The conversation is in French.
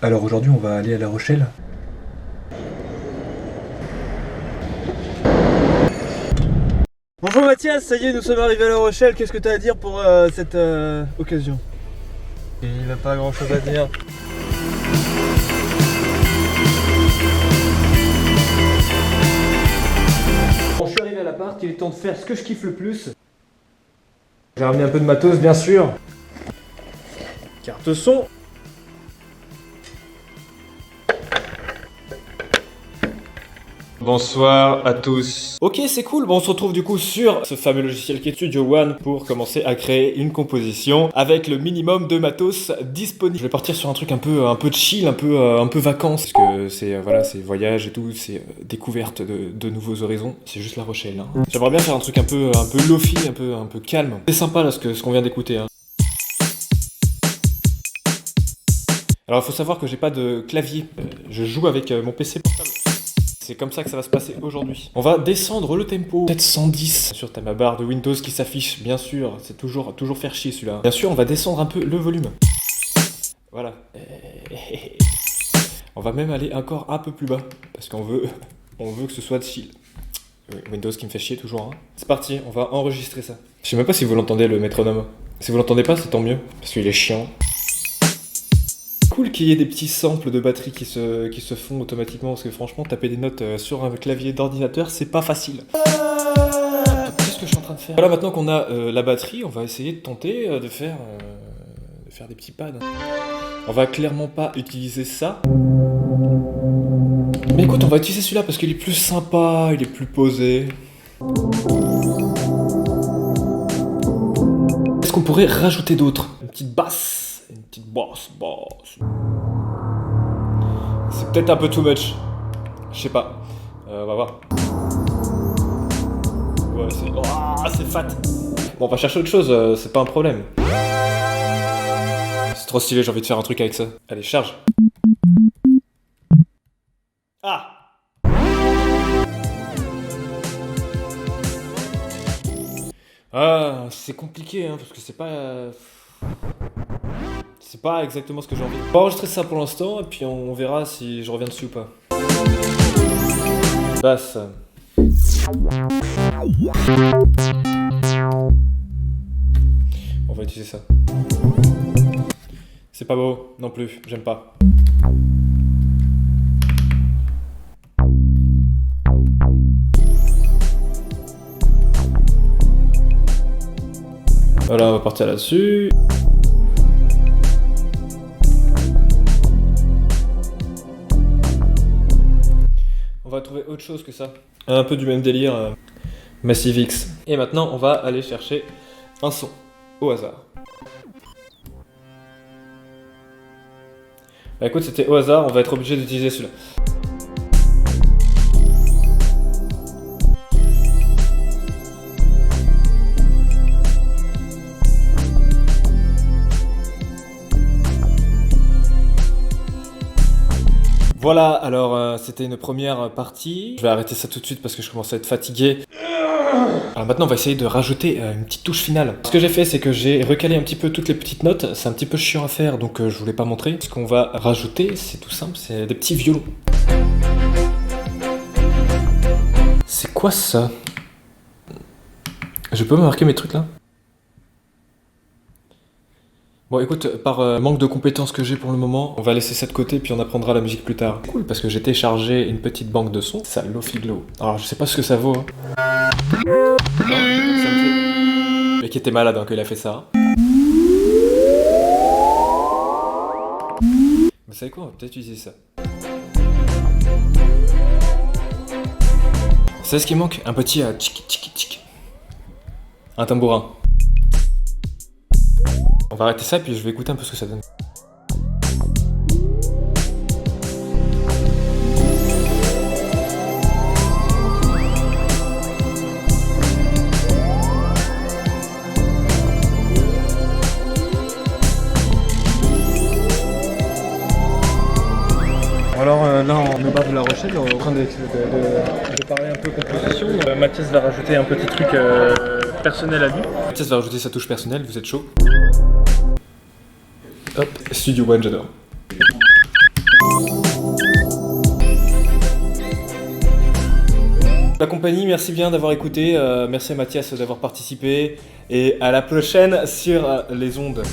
Alors aujourd'hui, on va aller à La Rochelle. Bonjour Mathias, ça y est, nous sommes arrivés à La Rochelle. Qu'est-ce que tu as à dire pour cette occasion? Il n'a pas grand chose à dire. Bon, je suis arrivé à l'appart, il est temps de faire ce que je kiffe le plus. J'ai ramené un peu de matos, bien sûr. Carte son. Bonsoir à tous. Ok, c'est cool. Bon, on se retrouve du coup sur ce fameux logiciel qui est Studio One pour commencer à créer une composition avec le minimum de matos disponible. Je vais partir sur un truc un peu chill, un peu vacances, parce que c'est voilà, c'est voyage et tout, c'est découverte de nouveaux horizons. C'est juste La Rochelle. Hein. J'aimerais bien faire un truc un peu lofi, un peu calme. C'est sympa là ce qu'on vient d'écouter. Hein. Alors il faut savoir que j'ai pas de clavier. Je joue avec mon PC portable. C'est comme ça que ça va se passer aujourd'hui. On va descendre le tempo. Peut-être 110. Bien sûr, t'as ma barre de Windows qui s'affiche, bien sûr. C'est toujours faire chier celui-là. Bien sûr, on va descendre un peu le volume. Voilà. On va même aller encore un peu plus bas. Parce qu'on veut que ce soit chill. Windows qui me fait chier toujours. Hein. C'est parti, on va enregistrer ça. Je sais même pas si vous l'entendez le métronome. Si vous l'entendez pas, c'est tant mieux. Parce qu'il est chiant. Cool qu'il y ait des petits samples de batterie qui se font automatiquement parce que franchement taper des notes sur un clavier d'ordinateur c'est pas facile. Qu'est-ce que je suis en train de faire? Voilà, maintenant qu'on a la batterie, on va essayer de tenter de faire des petits pads. On va clairement pas utiliser ça. Mais écoute, on va utiliser celui-là parce qu'il est plus sympa, il est plus posé. Est-ce qu'on pourrait rajouter d'autres? Une petite basse. Une petite basse. C'est peut-être un peu too much. Je sais pas. On va voir. Ouais, c'est fat. Bon, on va chercher autre chose, c'est pas un problème. C'est trop stylé, j'ai envie de faire un truc avec ça. Allez, charge. Ah! Ah, c'est compliqué, hein, parce que c'est pas exactement ce que j'ai envie. On va enregistrer ça pour l'instant et puis on verra si je reviens dessus ou pas. Basse. On va utiliser ça. C'est pas beau non plus, j'aime pas. Voilà, on va partir là-dessus. On va trouver autre chose que ça. Un peu du même délire. Massive X. Et maintenant, on va aller chercher un son. Au hasard. Bah écoute, c'était au hasard, on va être obligé d'utiliser celui-là. Voilà, alors c'était une première partie. Je vais arrêter ça tout de suite parce que je commence à être fatigué. Alors maintenant on va essayer de rajouter une petite touche finale. Ce que j'ai fait c'est que j'ai recalé un petit peu toutes les petites notes. C'est un petit peu chiant à faire donc je voulais pas montrer. Ce qu'on va rajouter c'est tout simple, c'est des petits violons. C'est quoi ça? Je peux marquer mes trucs là? Bon écoute, par manque de compétences que j'ai pour le moment, on va laisser ça de côté puis on apprendra la musique plus tard. Cool parce que j'ai téléchargé une petite banque de sons, ça Lo-Fi Glow. Alors je sais pas ce que ça vaut. Hein. Non, ça me fait... Mais qui était malade hein, qu'il a fait ça. Vous savez quoi, on va peut-être utiliser ça. Vous savez ce qui manque? Un petit tchik tchik tchik. Un tambourin. On va arrêter ça puis je vais écouter un peu ce que ça donne. Alors là, on est au bar de La Rochelle, on est en train de parler un peu composition. Mathias va rajouter un petit truc personnel à lui. Mathias va rajouter sa touche personnelle, vous êtes chaud? Hop, Studio One, j'adore. La compagnie, merci bien d'avoir écouté, merci à Mathias d'avoir participé, et à la prochaine sur les ondes.